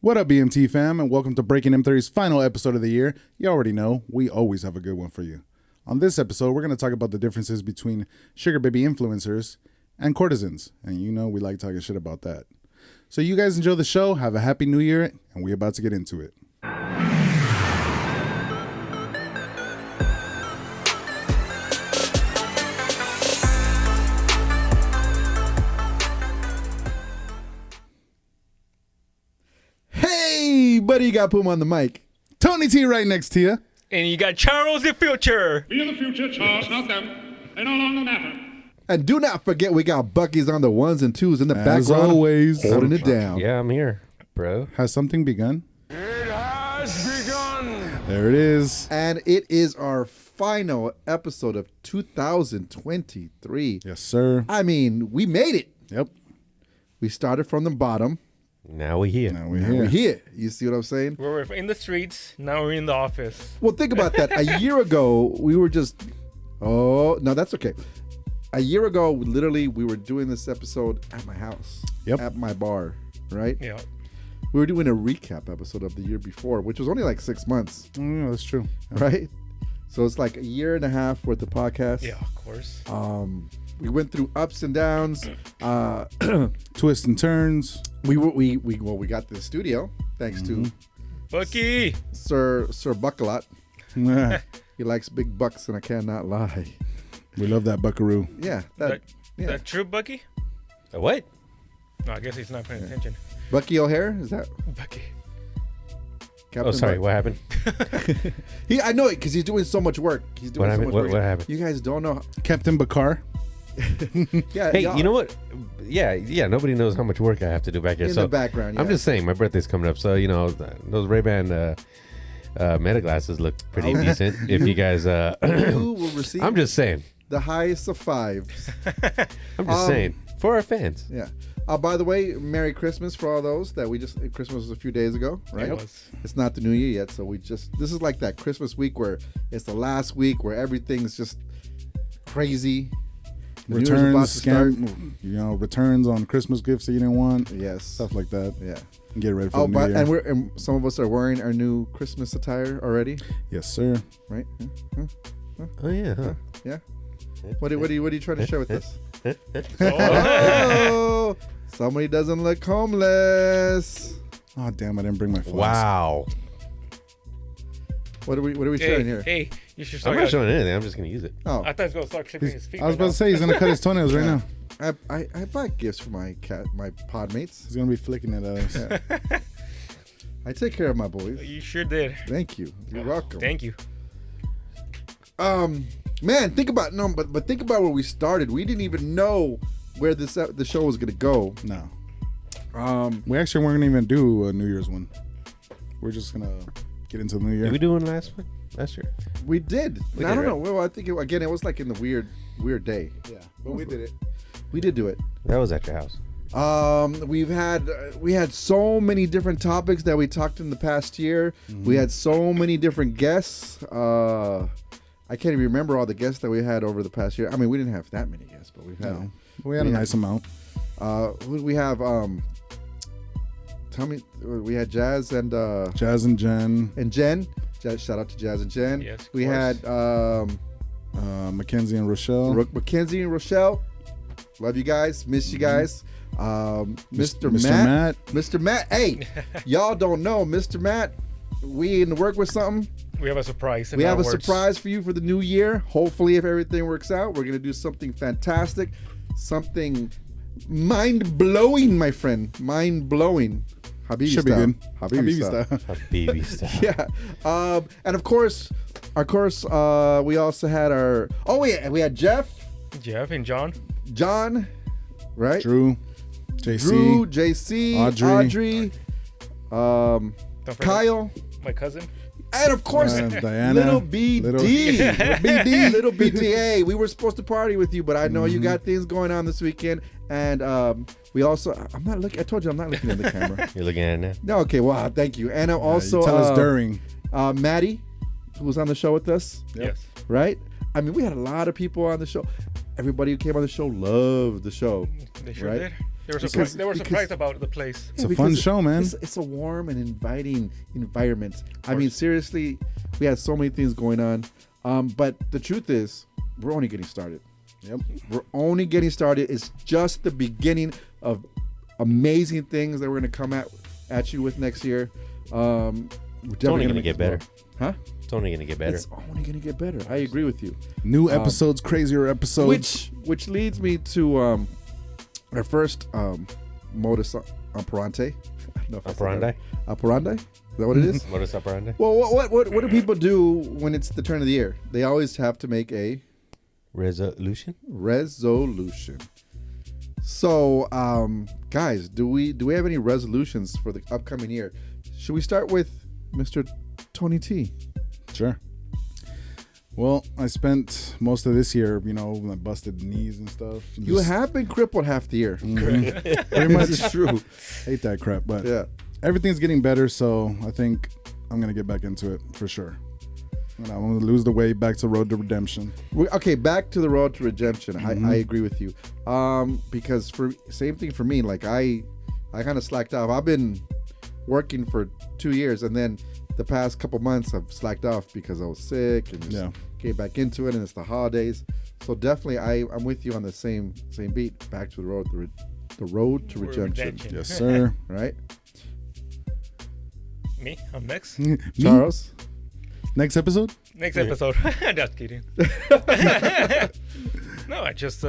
What up, BMT fam, and welcome to Breaking M30's final episode of the year. You already know, we always have a good one for you. On this episode, we're going to talk about the differences between sugar baby influencers and courtesans. And you know we like talking shit about that. So you guys enjoy the show, have a happy new year, and we're about to get into it. Hey, buddy, you got Puma on the mic. Tony T right next to you. And you got Charles the Future. Be the future, Charles, not them. They no longer matter. And do not forget, we got Bucky's on the ones and twos in the As background. always. Holding it down. Yeah, I'm here, bro. Has something begun? It has begun. There it is. And it is our final episode of 2023. Yes, sir. I mean, we made it. Yep. We started from the bottom. Now we here. Now we're And here. we're here. You see what I'm saying? We're in the streets. Now we're in the office. Well, think about that. A year ago, we were just... Oh, no, that's okay. A year ago, we were doing this episode at my house. Yep. At my bar, right? Yeah. We were doing a recap episode of the year before, which was only like 6 months, Yeah, that's true. Yeah. right? So it's like a year and a half worth of podcast. Yeah, of course. We went through ups and downs. Twists and turns. We got the studio thanks to Bucky. Sir Buckalot. Yeah. He likes big bucks, and I cannot lie. We love that buckaroo. Yeah, That yeah. true, Bucky? A what? No, I guess he's not paying attention. Bucky O'Hare, is that Bucky. Captain? Oh, sorry. Buck? What happened? I know it because he's doing so much work. He's doing What so happened? much work. What happened? You guys don't know. Captain Bakar. Yeah, Hey, y'all- you know what? Yeah. Nobody knows how much work I have to do back here. in so the background. Yeah. I'm just saying, my birthday's coming up, so those Ray-Ban Meta glasses look pretty decent. If you guys, You will receive I'm just saying. the highest of fives. I'm just saying for our fans. Yeah. By the way, Merry Christmas for all those that Christmas was a few days ago, right? It was. It's not the New Year yet, so this is like that Christmas week where it's the last week where everything's just crazy. The New Year's about Returns, to start. returns on Christmas gifts that you didn't want. Yes. Stuff like that. Yeah. And get ready for Oh, the new year. and some of us are wearing our new Christmas attire already, Yes, sir. right? Oh yeah. Huh? Yeah. What are you trying to share with us? Oh. Oh, somebody doesn't look homeless. Oh, damn, I didn't bring my flask. Wow. What are we hey, sharing here? hey, you should I'm start. not showing anything. I'm just gonna use it. Oh, I thought he was going to start clipping his feet. I was right about to say, he's going to cut his toenails right now. I buy gifts for my pod mates. He's going to be flicking it at us. Yeah. I take care of my boys. now. You sure did. Thank you. You're welcome. Thank you. Man, think about but think about where we started. We didn't even know where the show was gonna go. No. We We actually weren't going to even do a New Year's one. We're just going to get into the new year. Did we do one last year? we did. We I did, don't know. right? Well, I think it was like in the weird day. Yeah, but we did it. We did do it. That was at your house. We had so many different topics that we talked in the past year. We had so many different guests. I can't even remember all the guests that we had over the past year. I mean, we didn't have that many guests, but we've had. No. We had a nice amount. Who did we have? Tell me, we had Jazz and Jazz and Jen, Jen. Shout out to Jazz and Jen. Yes, of we course. had Mackenzie and Rochelle. Mackenzie and Rochelle. Love you guys. Miss you guys. Mr. Mr. Matt. Mr. Matt. Hey, y'all don't know Mr. Matt. We in the work with something. We have a surprise. in We have our a works. surprise for you for the new year. Hopefully, if everything works out, we're gonna do something fantastic, something mind-blowing, my friend. Mind-blowing. Habibi Should be style. good. Habibi Habibi style. style. A baby stuff. Yeah. And of course, we also had we had Jeff, Jeff and John. John, right? Drew, JC. Drew, JC, Audrey. Don't forget Kyle, my cousin. and of course, Diana. little BD. Little- BD. Little BTA. We were supposed to party with you, but I know you got things going on this weekend. And we also, I'm not looking, I told you I'm not looking at the camera. You're looking at it now. No, okay, well, thank you. And also, You tell us during. Maddie, who was on the show with us, Yes. right? I mean, we had a lot of people on the show. Everybody who came on the show loved the show. They sure Right? did. They were Because- surprised. They were because- surprised about the place. It's a because fun show, man. It's a warm and inviting environment. I mean, seriously, we had so many things going on. But the truth is, we're only getting started. Yep. We're only getting started. It's just the beginning of amazing things that we're going to come at you with next year. It's only going to get better. Huh? It's only going to get better. It's only going to get better. I agree with you. New episodes, crazier episodes. Which leads me to our first modus operandi. I don't know if I said Operandi? that. Operandi? Is that what it is? Modus operandi? Well, what do people do when it's the turn of the year? They always have to make a Resolution? resolution. So, guys, do we have any resolutions for the upcoming year? Should we start with Mr. Tony T? Sure. Well, I spent most of this year, my busted knees and stuff. You have been crippled half the year. pretty much This is true. hate that crap, but Yeah. everything's getting better, so I think I'm gonna get back into it for sure. And I'm gonna lose the weight back to road to redemption. Okay, back to the road to redemption. I agree with you. Because same thing for me. Like I kind of slacked off. I've been working for 2 years, and then the past couple months I've slacked off because I was sick and just came back into it, and it's the holidays. So definitely, I'm with you on the same beat. Back to the road to redemption. Yes, sir. Right, Me? I'm next. Me? Charles. Next episode? Next episode. Just kidding. No, I just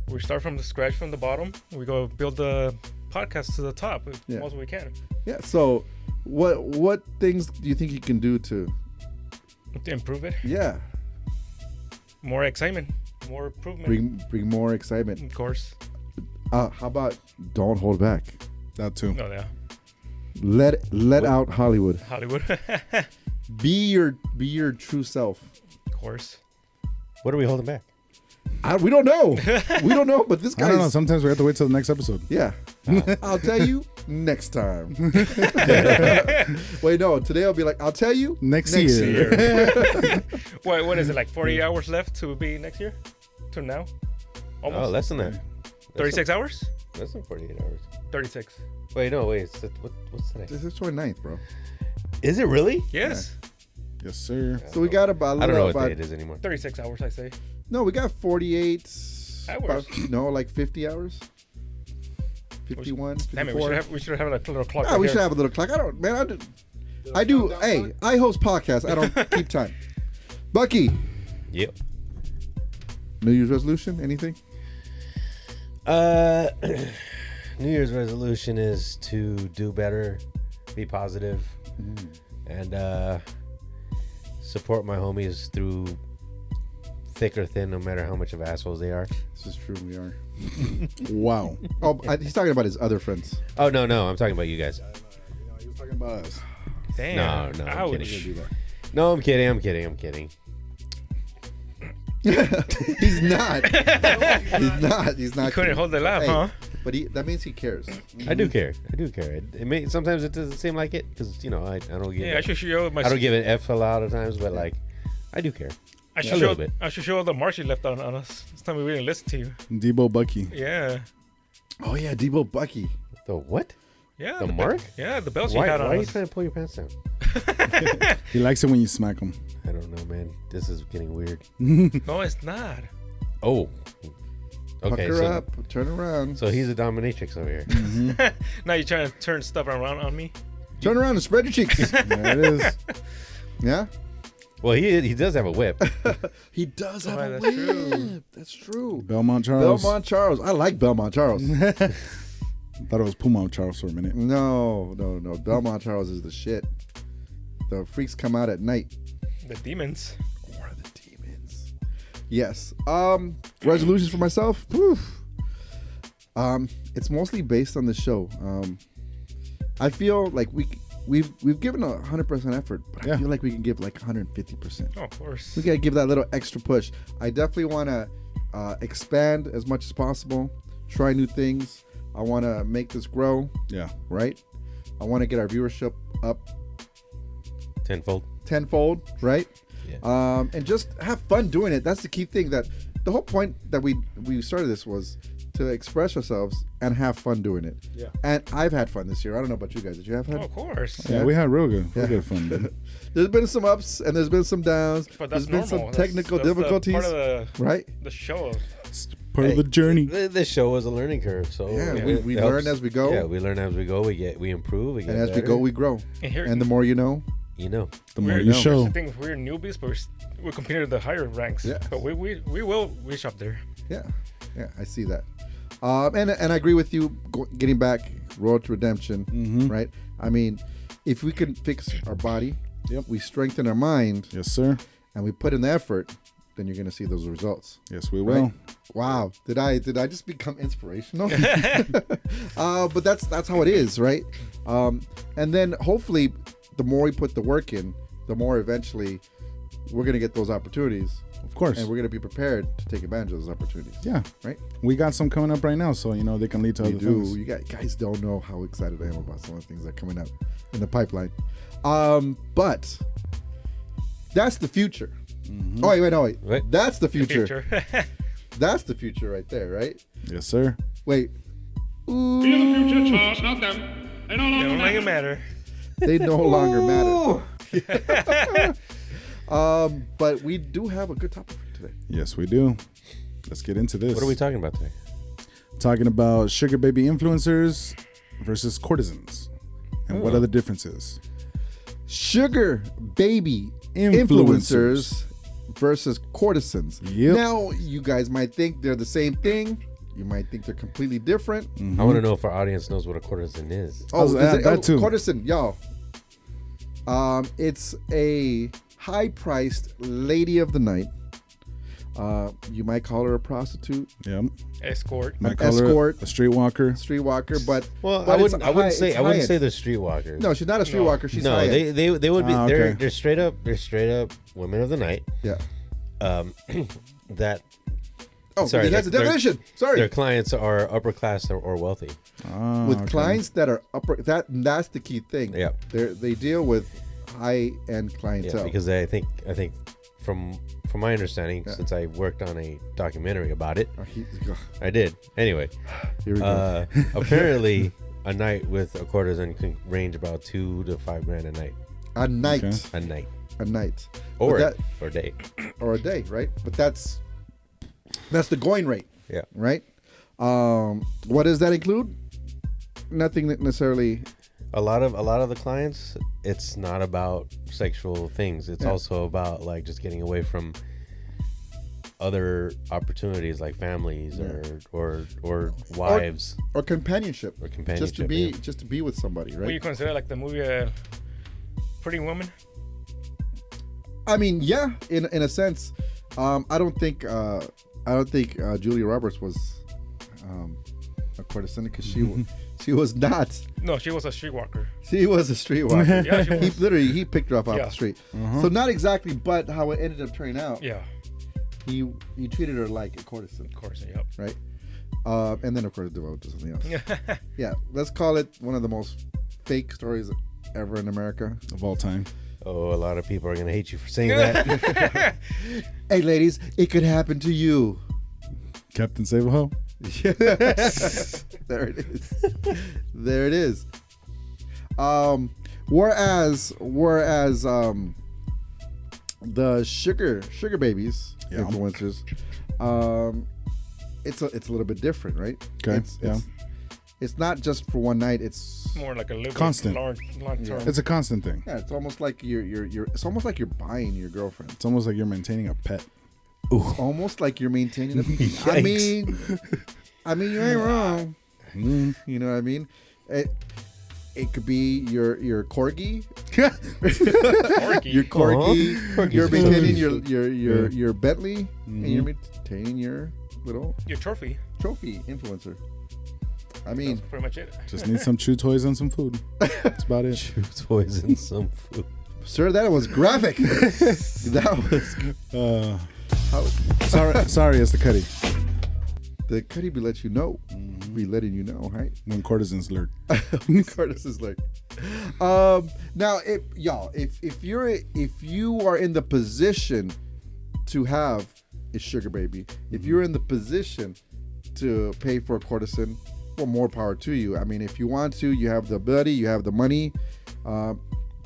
we start from the scratch, from the bottom. We go build the podcast to the top as Yeah. most we can Yeah. So, what things do you think you can do to? to improve it. Yeah, More excitement, more improvement. bring more excitement. Of course. How about don't hold back? That too. No, yeah. Let out Hollywood. Hollywood. Be your true self. Of course. What are we holding back? We don't know. We don't know. But this I don't know. guy's Sometimes we have to wait till the next episode. yeah. I'll tell you next time. Wait, no. Today I'll be like, I'll tell you Next year. What is it, like 48 hours left to be next year? To now? Oh, Almost. less than that. 36 hours? Less than 48 hours. 36. Wait. What's today? This is 29th, bro. Is it really? Yes. Yes, sir. So we got about. I don't know what about, day it is anymore. 36 hours, I say. No, we got 48 Hours. No, like 50 hours. 51, Damn it, 54. we should have like a little clock. Ah, right we here. should have a little clock. I do. Hey, I host podcasts. I don't keep time. Bucky, Yep. New Year's resolution? Anything? New Year's resolution is to do better, be positive, and support my homies through thick or thin, no matter how much of assholes they are. This is true. We are. Wow. Oh, he's talking about his other friends. Oh no, I'm talking about you guys. He was talking about us. Damn. No, I'm Ouch. kidding. No, I'm kidding. He's not. He's not. Couldn't kidding. hold the laugh, Hey, huh? But that means he cares. I do care. It may sometimes it doesn't seem like it because I don't give. Yeah, I should show my. I don't give an F a lot of times, but like I do care. I a should little show. bit. I should show all the marks you left on us. This time we didn't listen to you. Debo Bucky. Yeah. Oh yeah, Debo Bucky. The what? Yeah. The mark? Yeah, the belts Why you had on are you us. trying to pull your pants down? He likes it when you smack him. I don't know, man. This is getting weird. No, it's not. Oh. Okay, Pucker so up, turn around. so he's a dominatrix over here. Now you're trying to turn stuff around on me. Turn around and spread your cheeks. There it is. Yeah. Well, he does have a whip. He does have Oh, a that's whip. true. That's true. Belmont Charles. Belmont Charles. I like Belmont Charles. Thought it was Puma Charles for a minute. No. Belmont Charles is the shit. The freaks come out at night. The demons. Or the demons. Yes. Resolutions for myself. Whew. It's mostly based on the show. I feel like we've given 100% effort, but I feel like we can give like 150%. Oh, of course. We gotta give that little extra push. I definitely want to expand as much as possible, try new things. I want to make this grow, Yeah. right? I want to get our viewership up Tenfold. tenfold, right? Yeah. And just have fun doing it. That's the key thing. That the whole point that we started this was to express ourselves and have fun doing it. Yeah. And I've had fun this year. I don't know about you guys. Did you have fun? Oh, of course. Yeah, we had real good fun. Dude. There's been some ups and there's been some downs. But that's There's been normal. some technical that's difficulties, part of right? the show. It's part of the journey. This show was a learning curve, so Yeah, it we helps. learn as we go. Yeah, we learn as we go. We improve. We get And as we better. go, we grow. And here, And the more you know, You know. The more we're, you here's show. the thing, we're newbies, but we're competing to the higher ranks. Yeah. But we will reach up there. yeah, I see that. And I agree with you. Getting back, Road to Redemption, Mm-hmm. right? I mean, if we can fix our body, we strengthen our mind, Yes, sir. and we put in the effort, then you're gonna see those results. Yes, we will. Right? Wow, did I just become inspirational? But that's how it is, right? And then hopefully, the more we put the work in, the more eventually we're gonna get those opportunities, Of course. and we're gonna be prepared to take advantage of those opportunities. Yeah. Right? We got some coming up right now, so they can lead to We other do. things. You guys don't know how excited I am about some of the things that are coming up in the pipeline. But that's the future. Mm-hmm. Oh wait, no wait. Right. That's the The future. future. That's the future right there, right? Yes, sir. Wait. We are the future, Charles, not them. They no It longer don't matter. matter. They no longer matter. But we do have a good topic for today. Yes, we do. Let's get into this. What are we talking about today? Talking about sugar baby influencers versus courtesans, and what are the differences? Sugar baby Influencers. influencers versus courtesans. Yep. Now, you guys might think they're the same thing. You might think they're completely different. I want to know if our audience knows what a courtesan is. I was at that too. Courtesan, y'all. It's a high-priced lady of the night. You might call her a prostitute, Yep. Escort. Might call her escort. a streetwalker. streetwalker, but Well, but I it's wouldn't say high-end. they're streetwalkers. No, she's not a streetwalker. She's No, high-end. they would be. Ah, They're okay. straight up women of the night. Yeah. That Oh, Sorry, he has a their- definition. Sorry. their clients are upper class or wealthy. Ah, With okay. clients that are upper, that's the key thing. Yeah. They deal with high-end clientele. Yeah, because I think from my understanding, since I worked on a documentary about it, I did. Anyway, Here we go. apparently a night with a courtesan can range about $2,000 to $5,000 a night. A night. Okay. A night A night. or But or day. or a day, right? But that's the going rate, Yeah. right? What does that include? Nothing necessarily. A lot of the clients, it's not about sexual things. It's Yeah. also about like just getting away from other opportunities like families or wives Or companionship. or companionship. Just to be with somebody, What you right? consider like the movie Pretty Woman? I mean, yeah, in a sense. I don't think Julia Roberts was a courtesan because she was not. No, she was a streetwalker. She was a streetwalker. Yeah, she was. He picked her up off Yeah. the street. So not exactly, but how it ended up turning out. Yeah, He treated her like a courtesan, of course. Yep. right? And then of course devoted to something else. Yeah, let's call it one of the most fake stories ever in America. of all time. Oh, a lot of people are gonna hate you for saying that. Hey, ladies, it could happen to you. Captain Save a Ho. There it is. There it is. Whereas the sugar babies Yeah. influencers, it's a little bit different, right? Okay, It's not just for one night. It's More like a little Constant. long term. It's a constant thing. yeah. It's almost like it's almost like you're buying your girlfriend. It's almost like you're maintaining a pet. It's almost like you're maintaining a. I mean, you ain't wrong. You know what I mean? It could be your corgi. Your corgi. Corgis You're are maintaining cute. your Bentley, and you're maintaining your little Your trophy. trophy influencer. I mean, That's pretty much it. Just need some chew toys and some food. That's about it. Chew toys and some food. sir, that was graphic. That was. Uh, How, sorry, it's the Cuddy. the Cuddy be let you know. Be letting you know, right? When courtesans lurk. Curtis is like, now if you are in the position to have a sugar baby, if you're in the position to pay for a courtesan, well, more power to you. I mean, if you want to, you have the ability, you have the money.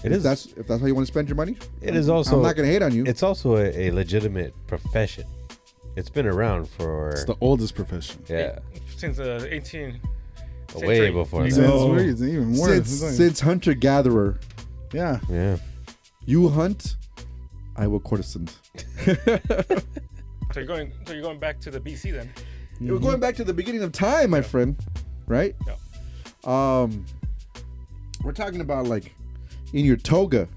It is. If that's how you want to spend your money, It is also. I'm not going to hate on you. It's also a legitimate profession. It's been around for It's the oldest profession. yeah, Since the 18th way century. before Yeah. that. Since No. it's even more. Since hunter gatherer, Yeah. Yeah, you hunt, I will courtesan. So you're going back to the BC then. We're going back to the beginning of time, my friend. Right? Yeah. We're talking about like in your toga.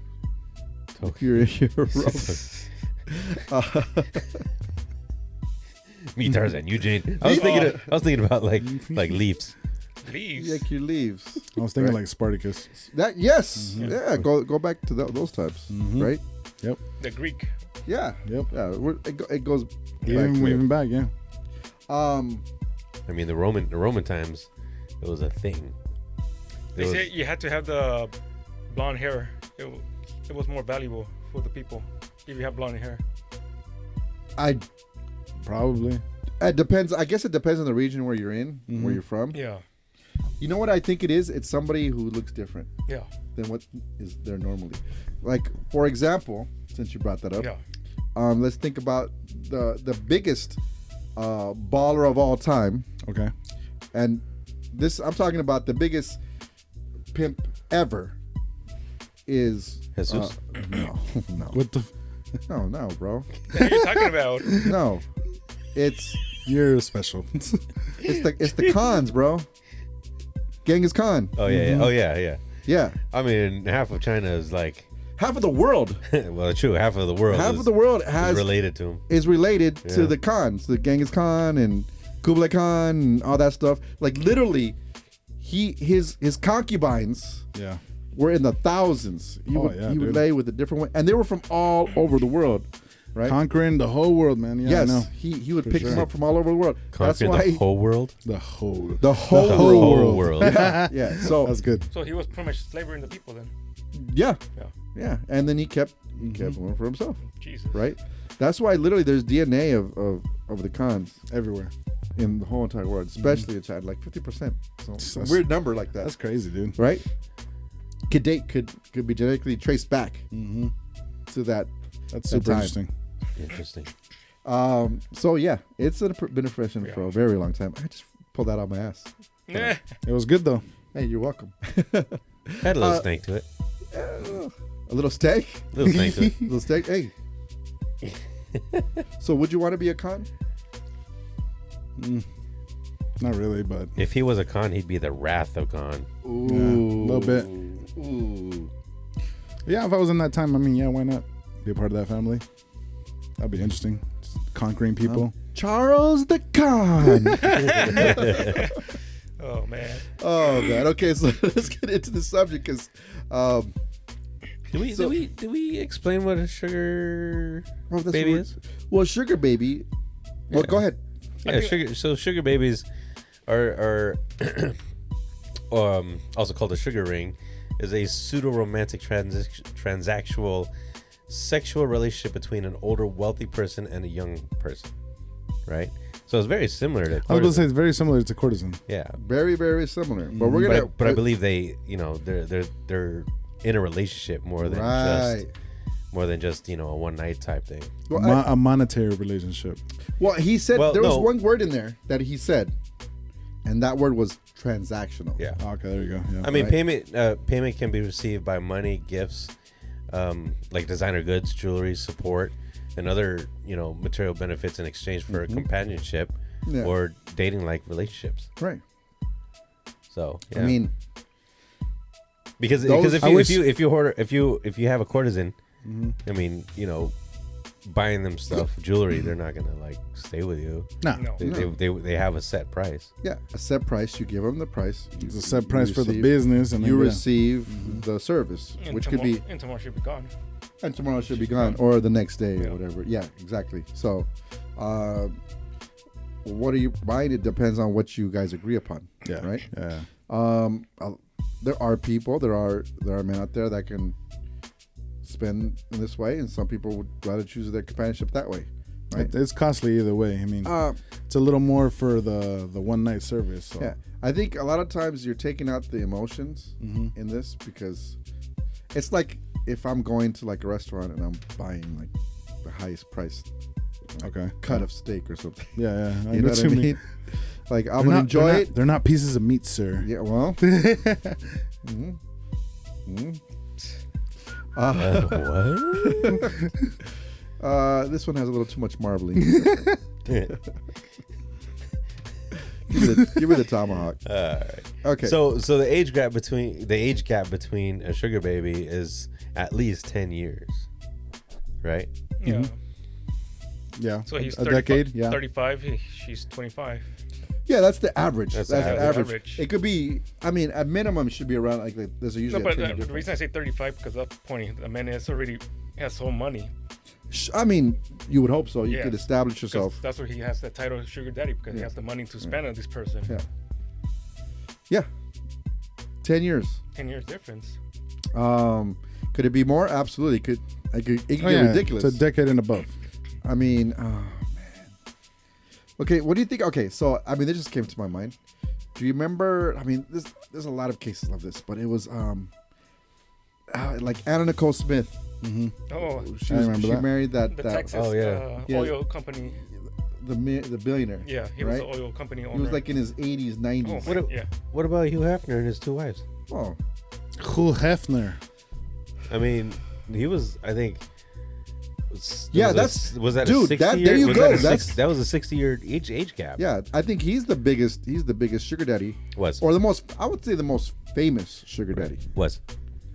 If you're me Tarzan, Eugene. I was thinking about like leaves. Leaves. like your leaves. I was thinking Right. like Spartacus. That yes, yeah. Go back to those types, right? Yep. The Greek. Yeah, Yep. yeah. It goes back Even, to it. even back, yeah. I mean, the Roman times, it was a thing. They It was- say you had to have the blonde hair. It was more valuable for the people if you have blonde hair. Probably. It depends. I guess it depends on the region where you're in, where you're from. Yeah. You know what I think it is? It's somebody who looks different Yeah. than what is there normally. Like for example, since you brought that up, Yeah. let's think about the biggest baller of all time, Okay. and this I'm talking about the biggest pimp ever is Jesus? no, What the? no, bro, What are you talking about? no, it's You're special. it's the Khans, bro. Genghis Khan. oh yeah, yeah, oh yeah. Yeah, I mean, half of China is like, half of the world, well, true, half of the world. half is, of the world is has related to him. is related to Yeah. the Khans, the Genghis Khan and Kublai Khan and all that stuff. Like literally, his concubines yeah. were in the thousands. He Oh, would yeah, he would dude. lay with a different one, and they were from all over the world, right? Conquering the whole world, man. Yeah, I know. yes, he would For pick them sure. up from all over the world. That's Conquering why the whole world. The whole. the whole The world. whole world. Yeah. So That's good. So he was pretty much slavering the people then. yeah, Yeah. yeah, and then he kept one for himself, Jesus. right? That's why literally there's DNA of the Khans Everywhere. in the whole entire world, especially in China, like 50%. So it's a That's- weird number like that. That's crazy, dude. Right? Could be genetically traced back to that. That's That super time. interesting. Interesting. So yeah, it's been a profession for a very long time. I just pulled that out my ass. Nah. It was good though. Hey, you're welcome. Had a little snake to it. A little steak, Little snake to it. a little steak. Hey. So would you want to be a con? Not really, but If he was a Khan, he'd be the Wrath of Khan. Ooh, a little bit. Ooh. Yeah, if I was in that time, I mean, yeah, why not be a part of that family? That'd be interesting. Just conquering people. Charles the Con. Oh man. Oh man. Okay, so let's get into the subject because Did we explain what a sugar that's baby what- is? well, sugar baby. Well, Yeah. go ahead. Yeah, sugar. So sugar babies are also called a sugar ring, is a pseudo-romantic transactional sexual relationship between an older wealthy person and a young person, right? So it's very similar to I was going to say courtesan. it's very similar to courtesan. Yeah, Very, very similar. But we're but I, gonna. but I believe they, they're in a relationship more than just a one night type thing. Well, A monetary relationship. well, he said Well, there was no. one word in there that he said, and that word was transactional. Yeah, Okay, there you go. Yeah. I mean Right. payment can be received by money, gifts, like designer goods, jewelry, support, and other material benefits in exchange for companionship Yeah. or dating like relationships. Right. So yeah. I mean, because those- if I you wish- if you have a courtesan, I mean buying them stuff, jewelry, they're not gonna like stay with you. Nah, No. They have a set price. yeah, a set price. You give them the price. it's a set price for the receive- business, and You then, yeah. receive the service, And which tomorrow, could be, and tomorrow should be gone. and tomorrow should be gone, or the next day, Yeah. or whatever. Yeah, exactly. So, what are you buying? It depends on what you guys agree upon. Yeah. Right. Yeah. There are people, there are men out there that can spend in this way, and some people would rather choose their companionship that way. right? It's costly either way. I mean, Uh, it's a little more for the one night service. So. yeah, I think a lot of times you're taking out the emotions Mhm. in this because it's like if I'm going to like a restaurant and I'm buying like the highest priced Okay. cut of steak or something. Yeah, yeah. I You know what I mean? Like I'm gonna enjoy it. They're not pieces of meat, sir. Yeah, well. Mhm. Mhm. What? This one has a little too much marbling. Give me the tomahawk. Alright. Okay. So the age gap between a sugar baby is at least 10 years, right? Yeah. Yeah. So he's a 35, decade. Yeah. 35. She's 25. yeah, that's the average. That's That's the the average. average. It could be. I mean, at minimum, it should be around like there's No, usually. but a 10 the difference. reason I say 35 because that's pointing. The man is already has so money. I mean, you would hope so. You Yeah. could establish 'Cause yourself. that's where he has the title of sugar daddy because he has the money to spend on this person. Yeah. Yeah. 10 years. 10 years difference. Could it be more? Absolutely. It could Oh, get yeah. ridiculous. It's a decade and above. I mean, oh man. Okay, what do you think? Okay, so I mean, this just came to my mind. Do you remember? I mean, there's a lot of cases of this, but it was like Anna Nicole Smith. Oh, She I remember she that. married that the Texas oh, yeah. Yeah. oil company. the billionaire. Yeah, he was right? the oil company owner. He was like in his 80s, 90s. oh, yeah. What about Hugh Hefner and his two wives? Oh, Hugh Hefner. I mean, he was, I think. Yeah, was that dude, a 60 that- year? there you was go, That, that's- that was a 60-year age gap. yeah. I think he's the biggest. He's the biggest sugar daddy, Was or the most. I would say the most famous sugar daddy. was.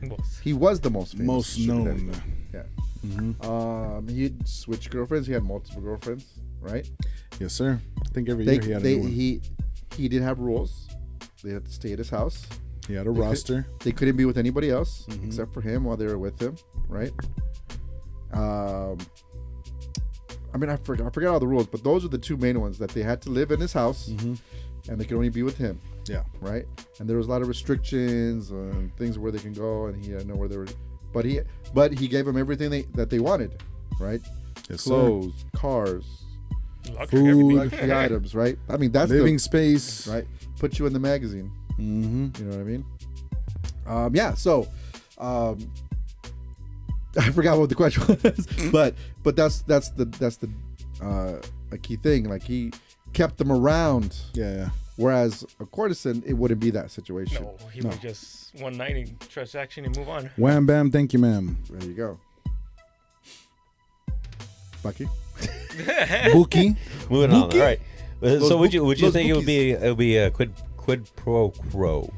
Was. He was the most famous. Most sugar known. daddy. Yeah. He switched girlfriends. He had multiple girlfriends, right? Yes, sir. I think every year he had a new one. He did have rules. They had to stay at his house. He had a roster. They couldn't be with anybody else except for him while they were with him, right? I mean, I forgot all the rules, but those are the two main ones, that they had to live in his house and they could only be with him, Yeah. right? And there was a lot of restrictions and things where they can go, and he didn't know where they were. But he gave them everything that they wanted, right? Yes, Clothes, cars, Luxury, Food. everything. luxury items, right? I mean, that's sir. Living space. the right. Put you in the magazine. Mm-hmm. You know what I mean? Yeah. So, I forgot what the question was, but that's the a key thing. Like, he kept them around, Yeah. whereas a courtesan, it wouldn't be that situation. No, he was just one night in transaction and move on. Wham bam. Thank you, ma'am. There you go. Bucky. Bookie. Moving on. All Bookie? right. Those So would you those think bookies. it would be a quid pro quo?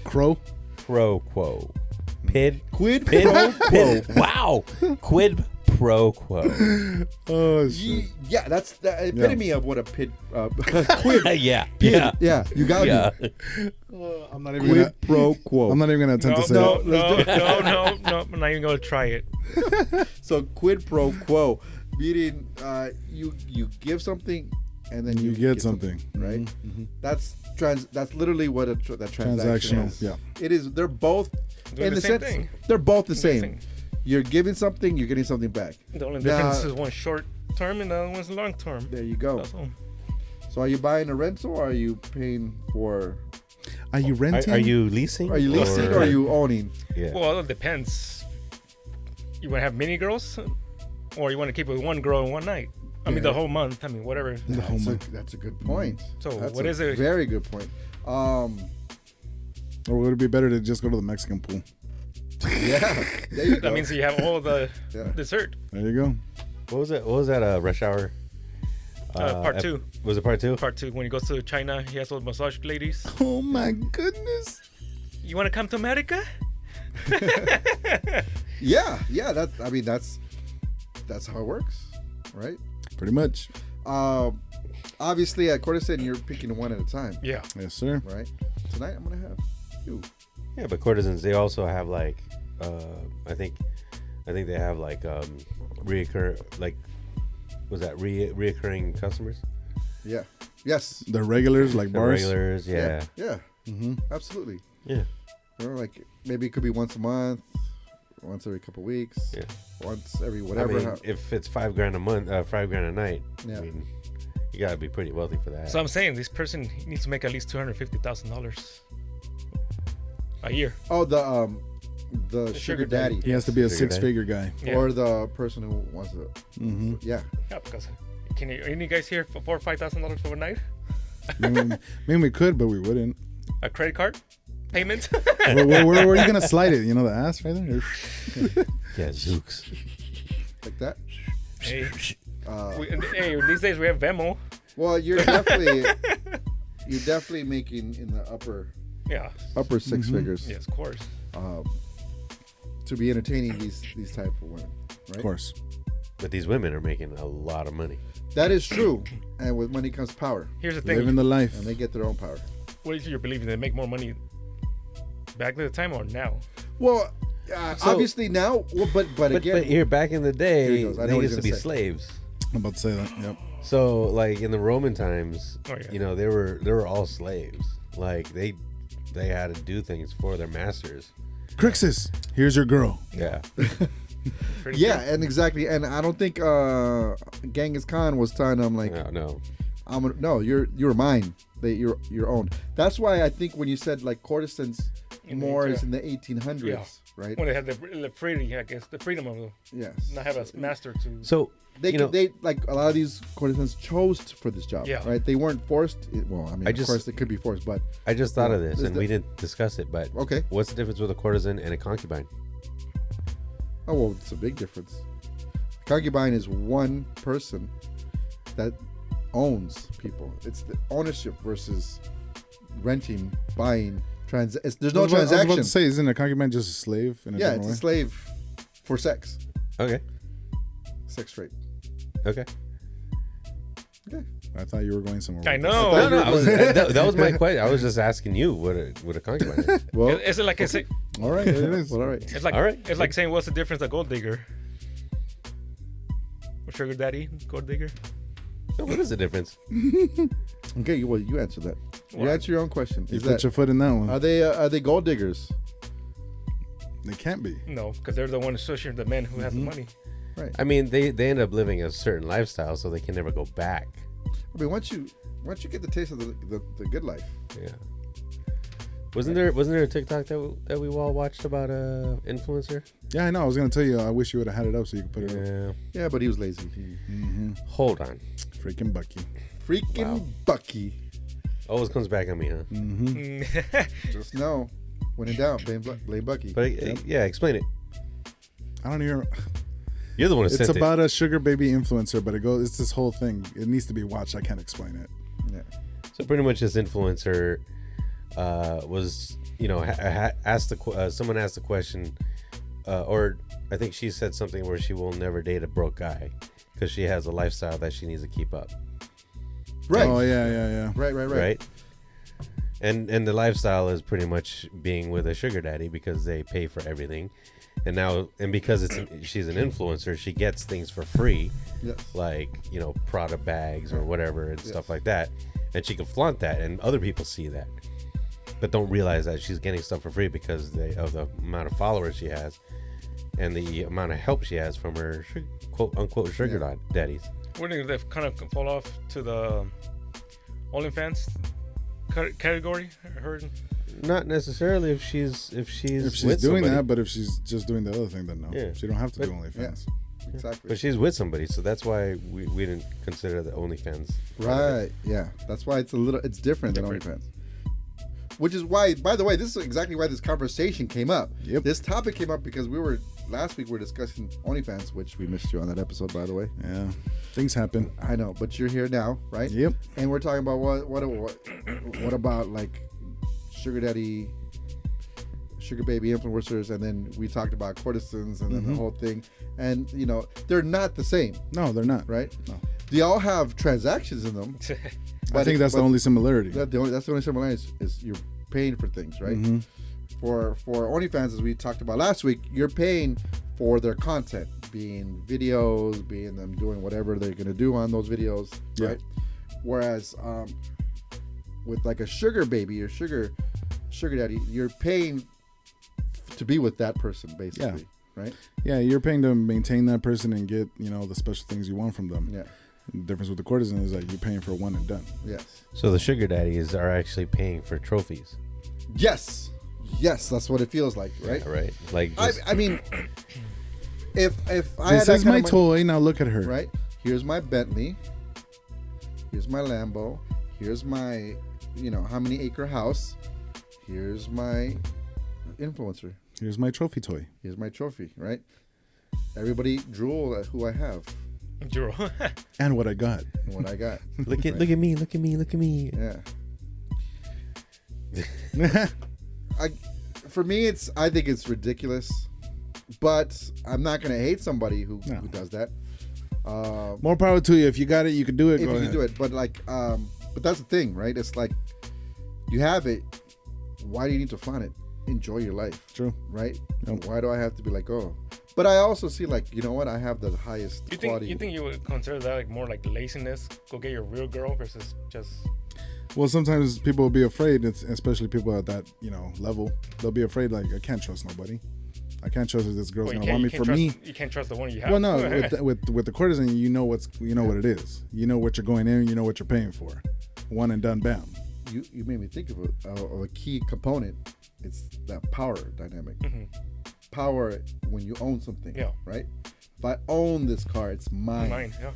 Crow. Pro quo. Pid Quid pid pro quo. pid. Wow. Quid pro quo. Oh, shit. Yeah, that's the epitome of what a quid. Yeah. Pid. Yeah. Yeah, you got Yeah. me. I'm not even gonna. Quid pro quo. I'm not even gonna attempt to say No, it. no, I'm not even gonna try it. So quid pro quo, meaning you give something and then You get something. right? That's literally what that transaction Transactional. is. Yeah. It is. They're both Doing in the the same sense. thing. They're both the same. thing. You're giving something, you're getting something back. The only Now- difference is one short term and the other one's long term. There you go. That's all. So are you buying a rental or are you paying for? Are you renting? Are you leasing? Are you leasing or are you owning? Yeah. Well, it depends. You want to have many girls, or you want to keep it with one girl in one night? I mean, Yeah. the whole month. I mean, whatever. That's a good point. So That's what a is it? Very good point. Or would it be better to just go to the Mexican pool? Yeah. There you go. That means you have all the Yeah. dessert. There you go. What was that? What was that? Rush Hour. Part two. Was it part two? Part two. When he goes to China, he has all the massage ladies. Oh my goodness. You want to come to America? Yeah. That's how it works, right? Pretty much. Obviously at courtesan you're picking one at a time, Yeah. Yes, sir. right? Tonight I'm gonna have you. Yeah, but courtesans, they also have like, I think they have like reoccurring customers. Yeah. Yes. The regulars like The bars. regulars, yeah. Yeah. Mm-hmm. Absolutely. Yeah. You know, like maybe it could be once a month, once every couple weeks, Yeah. once every I whatever. mean, if it's $5,000 a month, $5,000 a night, Yeah. I mean, you gotta be pretty wealthy for that. So I'm saying this person needs to make at least $250,000 a year. Oh, the sugar sugar daddy, daddy. He has to be a Figure that. six-figure guy. Yeah. or the person who wants to. Mm-hmm. Yeah. Yeah, because any guys here for $4,000 or $5,000 for a night? Maybe we could, but we wouldn't. A credit card payment? Where are you gonna slide it? You know, the ass right there. Yeah, Zooks. Like that. Hey, Uh, hey, these days we have Venmo. well, you're definitely making in the upper Yeah. six figures Yes, of course. to be entertaining these type of women, right? Of course. But these women are making a lot of money. That is true, and with money comes power, Here's the thing. Living the life. and they get their own power. What is your believing? They make more money back at the time or now? Well, So- obviously now, well, but But again, here, back in the Here day, he goes. I know they what he's used to be gonna say. slaves. I'm about to say that. Yep. So, like in the Roman times, Oh, yeah. you know, they were all slaves. Like they had to do things for their masters. Crixus, here's your girl. Yeah. Pretty yeah, good. and exactly, and I don't think Genghis Khan was telling them like, No. no, you're mine. You're your own. That's why I think when you said like courtesans more is in the 1800s, Yeah. right? When they had the freedom, I guess, the freedom of Yes. not have a master to. So They you know, they like a lot of these courtesans chose for this job, Yeah. right? They weren't forced. Well, I mean, of course they could be forced, but I just thought of Yeah, this, this and the- we didn't discuss it. But okay. what's the difference with a courtesan and a concubine? Oh well, it's a big difference. Concubine is one person that owns people. It's the ownership versus renting, buying. There's no I was about transaction. to say, isn't a concubine just a slave in a Yeah, different it's a way? slave for sex. Okay. Sex trade. Okay. Okay. I thought you were going somewhere. I with this. know. No, I was, that was my question. I was just asking you what a concubine is. Well, Is it like I say? All right, it is. well, all right. It's like All right. It's like saying what's the difference of gold digger? Or sugar daddy, gold digger. So what is the difference? Okay, well, you answer that. You What? answer your own question. You Is put that your foot in that one. are they gold diggers? They can't be. No, because they're the one associated the men who has the money. I mean, they end up living a certain lifestyle, so they can never go back. I mean, once you get the taste of the good life, Yeah. Wasn't there a TikTok that we all watched about a influencer? Yeah, I know. I was gonna tell you. I wish you would have had it up so you could put it up. Yeah. yeah, but he was lazy. Hold on. Freaking Bucky. Freaking Wow. Bucky. Always comes back on me, huh? Just know, when in doubt, blame Bucky. But yeah, explain it. I don't even. You're the one who It's sent about a sugar baby influencer, but it goes. It's this whole thing. It needs to be watched. I can't explain it. Yeah. it. So pretty much, this influencer was, you know, asked someone asked the question, or I think she said something where she will never date a broke guy because she has a lifestyle that she needs to keep up. Right. Oh yeah. Right. Right. And the lifestyle is pretty much being with a sugar daddy because they pay for everything, and because she's an influencer, she gets things for free, Yes. like, you know, Prada bags or whatever and stuff like that, and she can flaunt that, and other people see that, but don't realize that she's getting stuff for free because of the amount of followers she has and the amount of help she has from her quote unquote sugar daddies. Wouldn't they kind of fall off to the OnlyFans category? I heard. Not necessarily if she's If she's with doing somebody. that, but if she's just doing the other thing, then no. Yeah. She don't have to do But- OnlyFans. Exactly. But she's with somebody, so that's why we didn't consider the OnlyFans. Right. Yeah. That's why it's different than Different. OnlyFans. Which is why, by the way, this is exactly why this conversation came up. Yep. This topic came up because last week we were discussing OnlyFans, which we missed you on that episode, by the way. Yeah, things happen. I know, but you're here now, right? Yep. And we're talking about what about like sugar daddy, sugar baby influencers, and then we talked about courtesans and then the whole thing. And you know, they're not the same, No, they're not. right? No. They all have transactions in them. I think that's the only similarity. That's the only similarity is you're paying for things, right? Mm-hmm. For OnlyFans, as we talked about last week, you're paying for their content, being videos, being them doing whatever they're gonna do on those videos, Yeah. right? Whereas with like a sugar baby or sugar daddy, you're paying to be with that person, basically. right? Yeah, you're paying to maintain that person and get, the special things you want from them. Yeah. The difference with the courtesan is that you're paying for one and done. Yes. So the sugar daddies are actually paying for trophies. Yes. Yes, that's what it feels like, right? Yeah, right. Like I mean, if I had This that is kind my of money- toy. Now look at her. right? Here's my Bentley. Here's my Lambo. Here's my, how many acre house. Here's my influencer. Here's my trophy toy. Here's my trophy, right? Everybody drool at who I have Juro. And what I got. and what I got. look at me, look at me, look at me. Yeah. For me, I think it's ridiculous, but I'm not gonna hate somebody who does that. More power to you. If you got it, you can do it. If Go you ahead. can do it, but but that's the thing, right? It's like you have it. Why do you need to flaunt it? Enjoy your life, True. right? Yep. Why do I have to be like, oh? But I also see you know what? I have the highest You quality. think you would consider that like more like laziness? Go get your real girl versus just. Well, sometimes people will be afraid, especially people at that level. They'll be afraid, like, I can't trust nobody. I can't trust that this girl's Well, gonna want me for me. You can't trust the one you have. Well, no, with the courtesan, you know what it is. You know what you're going in. You know what you're paying for. One and done, bam. You made me think of a key component. It's that power dynamic. Power when you own something. Yeah. Right. If I own this car, it's mine. Mine, yeah.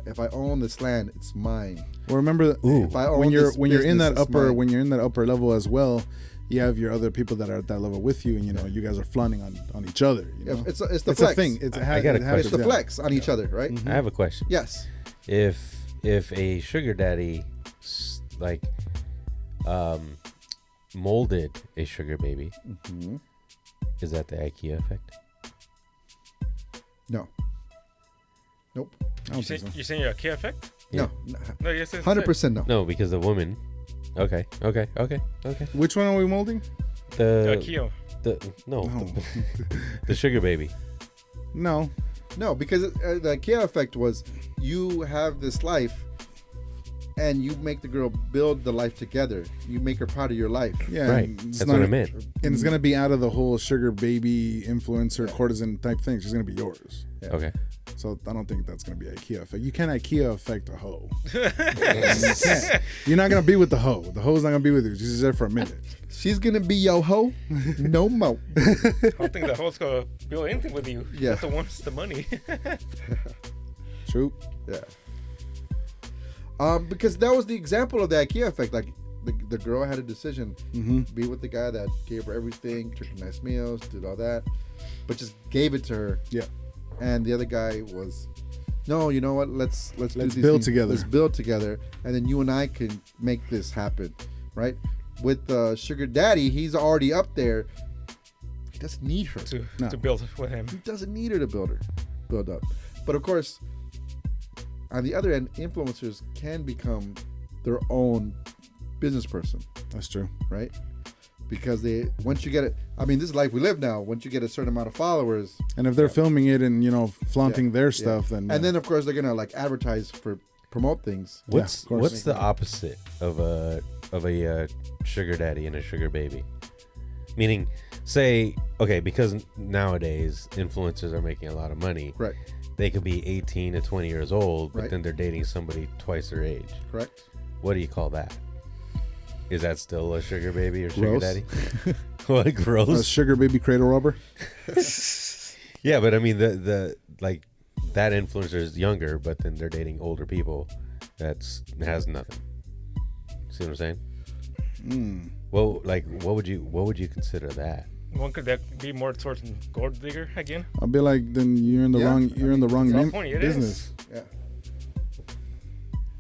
If I own this land, it's mine. Well, remember, If I own when you're this in business, that it's upper mine. level as well, you have your other people that are at that level with you, and you guys are flaunting on each other. It's the It's flex. a thing. I got a question. It's the flex on each other, right? I have a question. Yes. If a sugar daddy molded a sugar baby, is that the IKEA effect? No. Nope. I don't think so. You're saying you're a key effect? Yeah. No, yes, 100% no. No, because the woman. Okay. Which one are we molding? The Keo. No. the sugar baby. No. No, because the IKEA effect was you have this life and you make the girl build the life together. You make her part of your life. Yeah. Right. and it's That's not- what I meant. And it's gonna be out of the whole sugar baby influencer courtesan type thing. She's gonna be yours. Okay. So I don't think that's gonna be IKEA effect. You can't IKEA effect a hoe. You can't. You're not gonna be with the hoe. The hoe's not gonna be with you. She's just there for a minute. She's going to be your hoe. No more. I don't think the host gonna build anything with you. Yeah. That's the one's the money. True. Yeah. Because that was the example of the IKEA effect. Like the girl had a decision, be with the guy that gave her everything, took her nice meals, did all that, but just gave it to her. Yeah. And the other guy was, no, you know what? Let's do these build things. together. Let's build together, and then you and I can make this happen, right? With Sugar Daddy, he's already up there. He doesn't need her. to build with him. He doesn't need her to build up. But of course, on the other end, influencers can become their own business person, That's true. right? Because once you get it, I mean, this is life we live now. Once you get a certain amount of followers, And if they're filming it and flaunting their stuff, then and then of course they're gonna like advertise promote things. What's of course. what's the opposite of a sugar daddy and a sugar baby? Meaning, say, okay, because nowadays influencers are making a lot of money. Right. They could be 18 to 20 years old, but Right. then they're dating somebody twice their age. Correct. What do you call that? Is that still a sugar baby or sugar Gross. daddy? What, a gross? sugar baby cradle robber. Yeah, but I mean the like that influencer is younger, but then they're dating older people. Has nothing. See what I'm saying? Well, like what would you consider that? One could that be more towards gold digger again? I'll be like, then you're in the Yeah, wrong. You're in the wrong That's the point, it business. Yeah.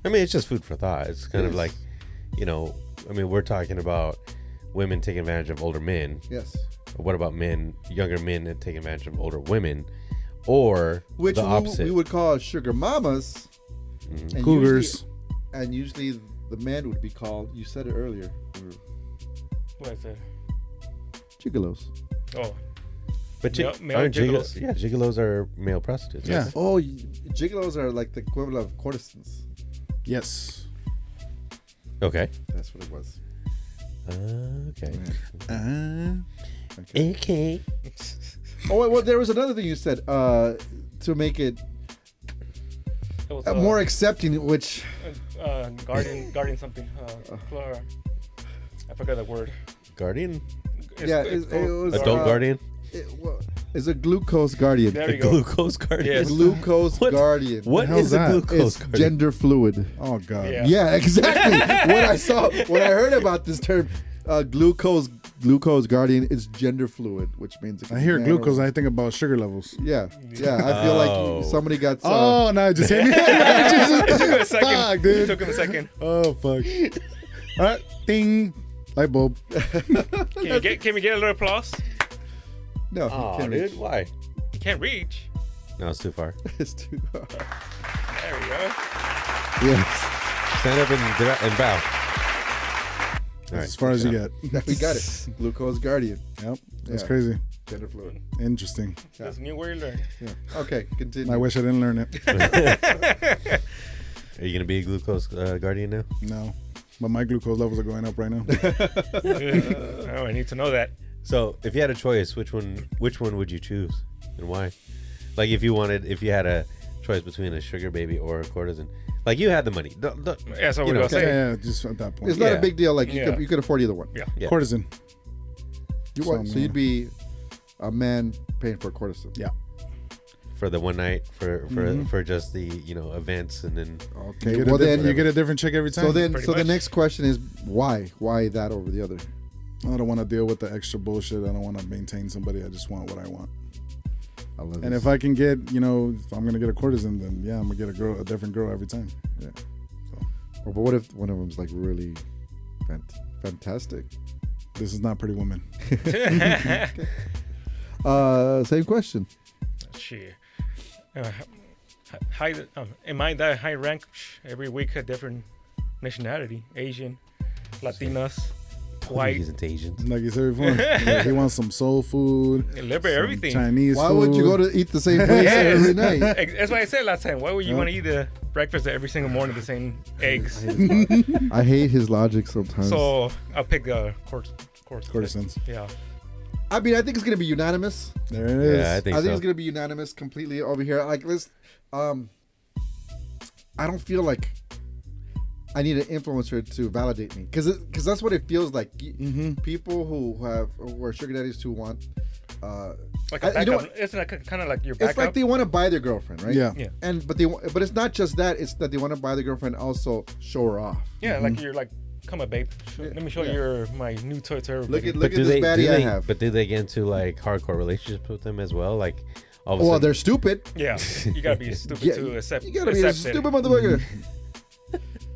I mean, it's just food for thought. It's kind It of is. like, I mean, we're talking about women taking advantage of older men. Yes. What about younger men that take advantage of older women, or Which the opposite? we would call sugar mamas. And Cougars. Usually the man would be called. You said it earlier. What is it? Gigolos. Oh, But male aren't gigolos. Yeah, gigolos are male prostitutes. Yeah. Oh, gigolos are like the equivalent of courtesans. Yes. Okay. That's what it was. Okay. Uh, Okay. Oh, well, there was another thing you said to make it It was, more accepting, which guardian something. I forgot the word. Guardian? Adult Guardian? is a glucose guardian. There A you go. glucose guardian? Yes. Glucose What? guardian. What hell's is a that? glucose It's guardian? gender fluid. Oh God. Yeah. Yeah, exactly. when I heard about this term, glucose guardian is gender fluid, which means it can I hear be glucose. man or- I think about sugar levels. Yeah. I feel Oh. like somebody got. Oh no! It just hit me. It took him a second. Fuck, It dude. took him a second. Oh fuck! All right, ding, light bulb. Can we get a little applause? No, you Oh, can't dude, reach. why? You can't reach. No, it's too far. It's too hard. There we go. Yes. Stand up and bow. All right, As far as you get. We got it. Glucose guardian. Yep, that's Yeah. crazy. Gender fluid. Interesting. That's a new word you learn. Yeah. Okay, continue. I wish I didn't learn it. Are you gonna be a glucose guardian now? No, but my glucose levels are going up right now. Oh, I need to know that. So, if you had a choice, which one would you choose, and why? Like, if you had a choice between a sugar baby or a courtesan, like you had the money. That's what You we're know, gonna say. Yeah, just at that point. It's not Yeah. a big deal. Like Yeah. you could afford either one. Yeah. Yeah. Courtesan. You want, so you'd be a man paying for a courtesan. Yeah. For the one night, for just the Mm-hmm. events, and then Okay. You get, Well a then, you get a different chick every time. so then, Pretty so the much. next question is why? Why that over the other? I don't want to deal with the extra bullshit. I don't want to maintain somebody. I just want what I want. I love And this. if I can get, if I'm gonna get a courtesan, then yeah, I'm gonna get a different girl every time. But what if one of them's like really fantastic? This is not Pretty Woman. Same question. Shit. Am I that high rank? Every week a different nationality: Asian, Latinas, white. isn't Asians. Like you said before, he wants some soul food, Liberate some everything. Chinese Why food. would you go to eat the same place Yes. every night? That's what I said last time. Why would you want to eat the breakfast every single morning, the same eggs? I hate his logic sometimes. So I'll pick the courtesans? Yeah. I mean, I think it's gonna be unanimous. There it is. Yeah, I think I think so. it's gonna be unanimous completely over here. Like, let's. I don't feel like I need an influencer to validate me because that's what it feels like. People who are sugar daddies who want. Like I- a you know backup. what? It's like kind of like your It's backup. like they want to buy their girlfriend, right? Yeah. Yeah. But it's not just that. It's that they want to buy the girlfriend, also show her off. Yeah, like you're like, come on, babe. Let me show Yeah. you my new toy to everybody. Look at this baddie I have. But do they get into like hardcore relationships with them as well? Like, all of a Well, sudden, they're stupid. Yeah, you gotta be stupid Yeah, to accept. you gotta be a accept it. stupid motherfucker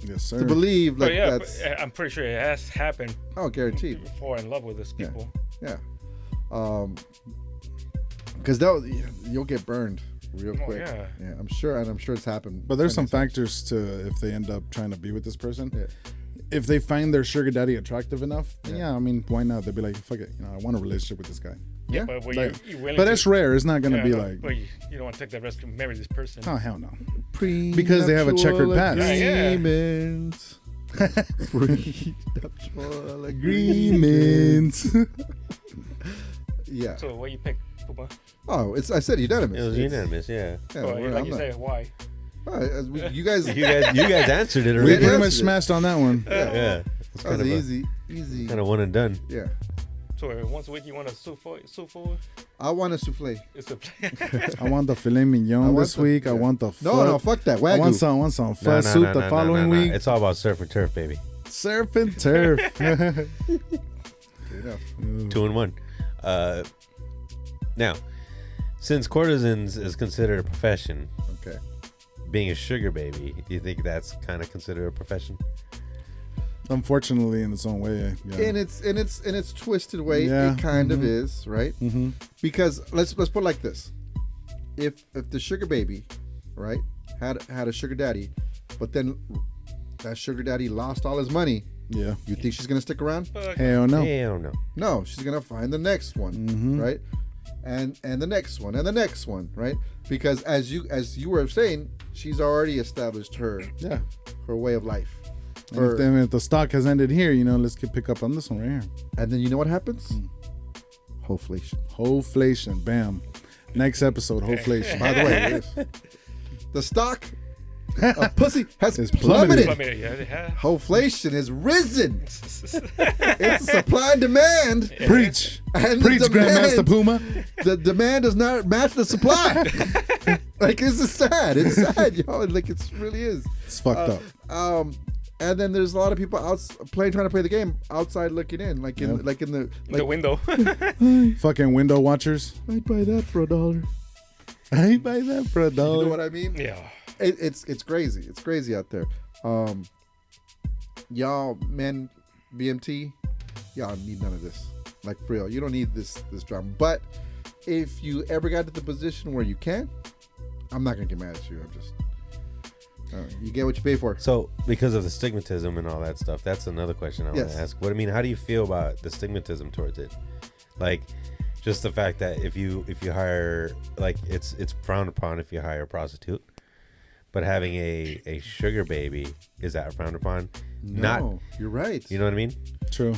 Yes, sir. to believe But like yeah, that's. I'm pretty sure it has happened. Oh, guaranteed. To fall in love with these Yeah. people. Yeah. Because you'll get burned real quick. yeah. I'm sure it's happened. But there's some plenty of factors to if they end up trying to be with this person. Yeah. If they find their sugar daddy attractive enough, then yeah, I mean, why not? They'll be like, fuck it, I want a relationship with this guy. Yeah. But when Like- you're willing But to, that's rare. It's not gonna be no, like, But you don't want to take that risk to marry this person. oh hell no. times. Because they have a checkered past. Agreements. Prenuptial agreements. Agreement. Yeah. So what you pick, Pupa? Oh, I said unanimous. it was It's- unanimous. Yeah, Yeah, Well, we're- like I'm you not- say, why? you guys. you guys answered it We already. pretty answered much it. smashed on that one. Yeah, it's That was kind of easy. kind of one and done. Yeah. So once a week you want a souffle? I want a souffle. It's a I want the filet I mignon want this the- week. I yeah. want the foot. No, fuck that. I want Wagyu. some No, pho soup the following week. It's all about surf and turf, baby. Surf and turf. Good enough. 2-in-1. Now, since courtesans is considered a profession, Okay. being a sugar baby, do you think that's kind of considered a profession? Unfortunately, in its own way. Yeah. In its twisted way, Yeah. it kind of is, right? Mm-hmm. Because let's put it like this: if the sugar baby, right, had a sugar daddy, but then that sugar daddy lost all his money, Yeah. you think she's gonna stick around? Hell no. Hell no. No, she's gonna find the next one, Mhm. right? And the next one and the next one, right? Because as you were saying, she's already established her Yeah. way of life. And if the stock has ended here, let's pick up on this one right here. And then you know what happens? Hoflation. Hoflation. Bam. Next episode, hoflation. By the way, the stock of pussy has It's plummeted. plummeted. Yeah, they have. Hoflation has risen. It's a supply and demand. Preach. And Preach, the Grandmaster demand- Puma. The demand does not match the supply. Like, this is sad. It's sad, yo. Like, it really is. It's fucked up. And then there's a lot of people trying to play the game outside looking in, like in The like, window. Fucking window watchers. I'd buy that for $1. I ain't buy that for $1. You know what I mean? Yeah. It's crazy. It's crazy out there. Y'all, men, BMT, y'all need none of this. Like, for real, you don't need this drama. But if you ever got to the position where you can, I'm not gonna get mad at you. I'm just, you get what you pay for. So, because of the stigmatism and all that stuff, that's another question I want Yes. to ask. How do you feel about the stigmatism towards it? Like, just the fact that if you hire, like, it's frowned upon if you hire a prostitute, but having a sugar baby, is that frowned upon? No, you're right. You know what I mean? True.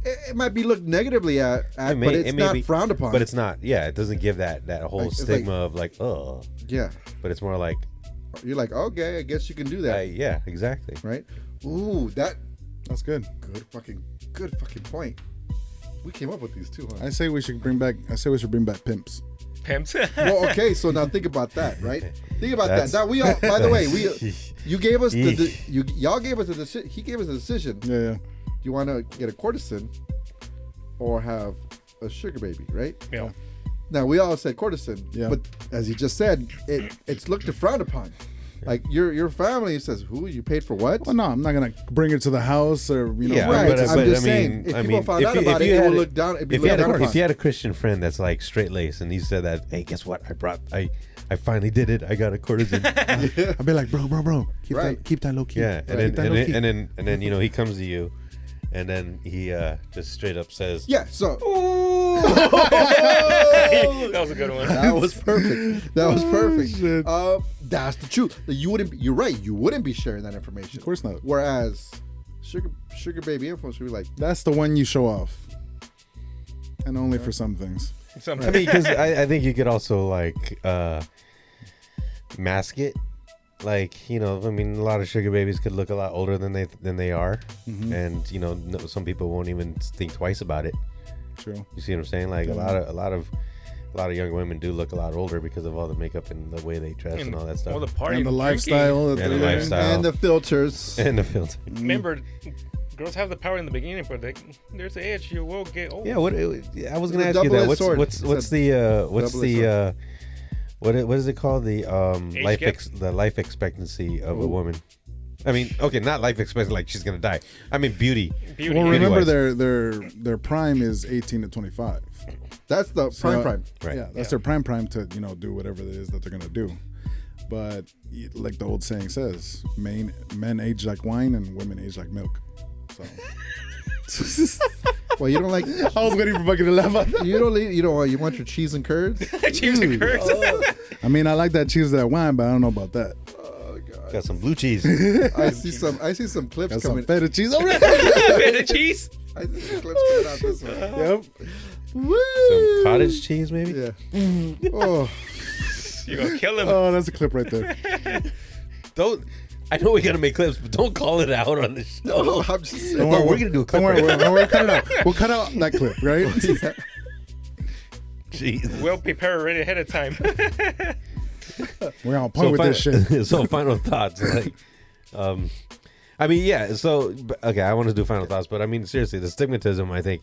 It might be looked negatively at It may- but it's it may not be- frowned upon. But it's not. Yeah, it doesn't give that whole Like, it's stigma of like, oh. yeah, But it's more like, you're like, okay, I guess you can do that, yeah, exactly. right? Ooh, that's good. good fucking point. We came up with these too, huh? I say we should bring back pimps. Pimps. Well, okay, so now think about that, right? Think about That's- that. Now we all, by the way, you gave us Yeesh. y'all gave us a decision. He gave us a decision. Do Yeah. you want to get a courtesan or have a sugar baby, right? Yeah. Now we all said courtesan, Yeah. but as you just said, it's looked frowned upon. Like your family says, "Who you paid for what?" Well, no, I'm not gonna bring her to the house or Yeah, Right, but, I'm but just I saying, mean, if I people mean, found out about it, it would look down. It'd be if you looked had down a, upon. if you had a Christian friend that's like straight laced and he said that, hey, guess what? I finally did it. I got a courtesan. I'd be like, bro, Right. keep that low key. Yeah, Keep that low key. and then you know, he comes to you, and then he just straight up says, Yeah, so That was a good one. that was perfect. That was perfect. shit. That's the truth. You wouldn't. You're right. You wouldn't be sharing that information. Of course not. Whereas sugar baby influencer would be like, That's the one you show off, and only for some things. I mean, because I think you could also like mask it. Like, you know, I mean, a lot of sugar babies could look a lot older than they are, and you know, some people won't even think twice about it. True. You see what I'm saying? Like a lot of young women do look a lot older because of all the makeup and the way they dress and all that stuff. All the party And the drinking. lifestyle. that And the they're living. lifestyle. and the filters. and the filter. Remember, girls have the power in the beginning, but there's the edge. You will get old. Yeah, I was gonna a ask you that. double-edged sword. What's It's the double-edged what is it called? The Age gap? the life expectancy of a woman. I mean, okay, not life expectancy like she's gonna die. I mean beauty. Beauty. Well, yeah. remember Beauty-wise. their prime is 18 to 25. That's the So, prime. Right. Yeah, that's their prime to do whatever it is that they're gonna do. But like the old saying says, men age like wine and women age like milk. So Well, you don't like. I was waiting for fucking to laugh at that. You want your cheese and curds? Cheese and curds. I mean, I like that cheese, that wine, but I don't know about that. Oh god. Got some blue cheese. I see some clips Got some coming. feta cheese over there. Feta cheese. I see some clips coming out this way. Yep. Some cottage cheese, maybe. Yeah. Oh. You're gonna kill him. Oh, that's a clip right there. Don't. I know we gotta make clips, but don't call it out on the show. No, I'm just saying. Don't worry, we're gonna do a clip. Don't worry, right we'll cut it out. We'll cut out that clip, right? Jeez. Well prepared already ahead of time. We're on point with this shit. So final thoughts. Like, I mean, yeah. So okay, I want to do final thoughts, but I mean, seriously, the stigmatism I think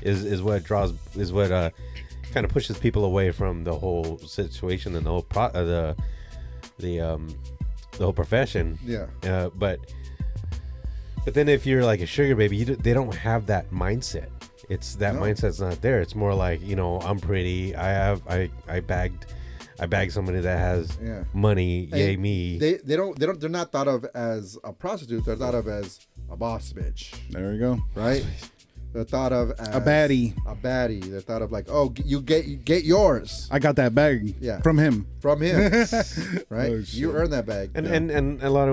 is what kind of pushes people away from the whole situation and the whole the whole profession. Yeah. But then if you're like a sugar baby, they don't have that mindset. It's that mindset's not there. It's more like, you know, I'm pretty. I bagged somebody that has money. Yay And me. They're not thought of as a prostitute. They're thought of as a boss bitch, There we go. right? They're thought of as A baddie. A baddie. They're thought of like, oh, you get yours I got that bag from him. from him, right? Oh, You shit. earn that bag. And a lot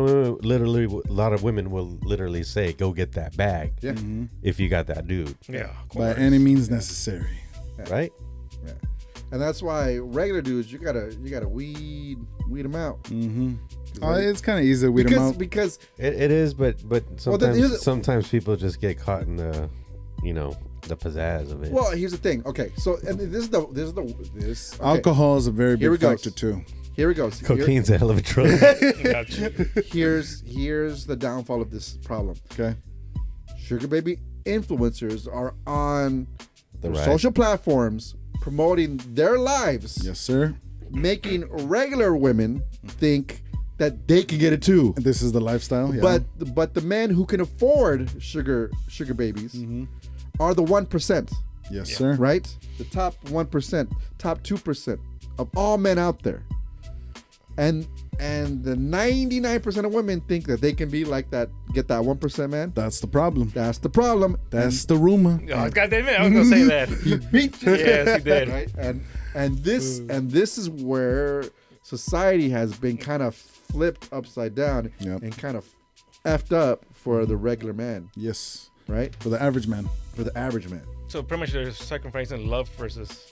of women will literally say, "Go get that bag." Yeah. If you got that dude. Yeah. Of By course. any means necessary. right? Yeah. And that's why regular dudes, you gotta weed them out. Mm-hmm. It's kind of easy to weed them out. Because It is, but then here's the- sometimes people just get caught in the, the pizzazz of it. well, here's the thing. Okay, so and this. Okay. Alcohol is a very Here big we go. factor too. Here we go. So Cocaine's a hell of a drug. Gotcha. here's the downfall of this problem. Okay. Sugar baby influencers are on The their rise. social platforms promoting their lives, Yes, sir. making regular women think that they can get it too. This is the lifestyle. Yeah. But the men who can afford sugar babies are the 1%, yes, sir. right? The top 1%, top 2% of all men out there. And the 99% of women think that they can be like that, get that 1% man. That's the problem. That's the problem. That's the rumor. Oh, God damn it! I was gonna say that. Yes, he did. Right? And this is where society has been kind of flipped upside down Yep. and kind of effed up for the regular man, Yes. right? For the average man. For the average man. So pretty much they're sacrificing love versus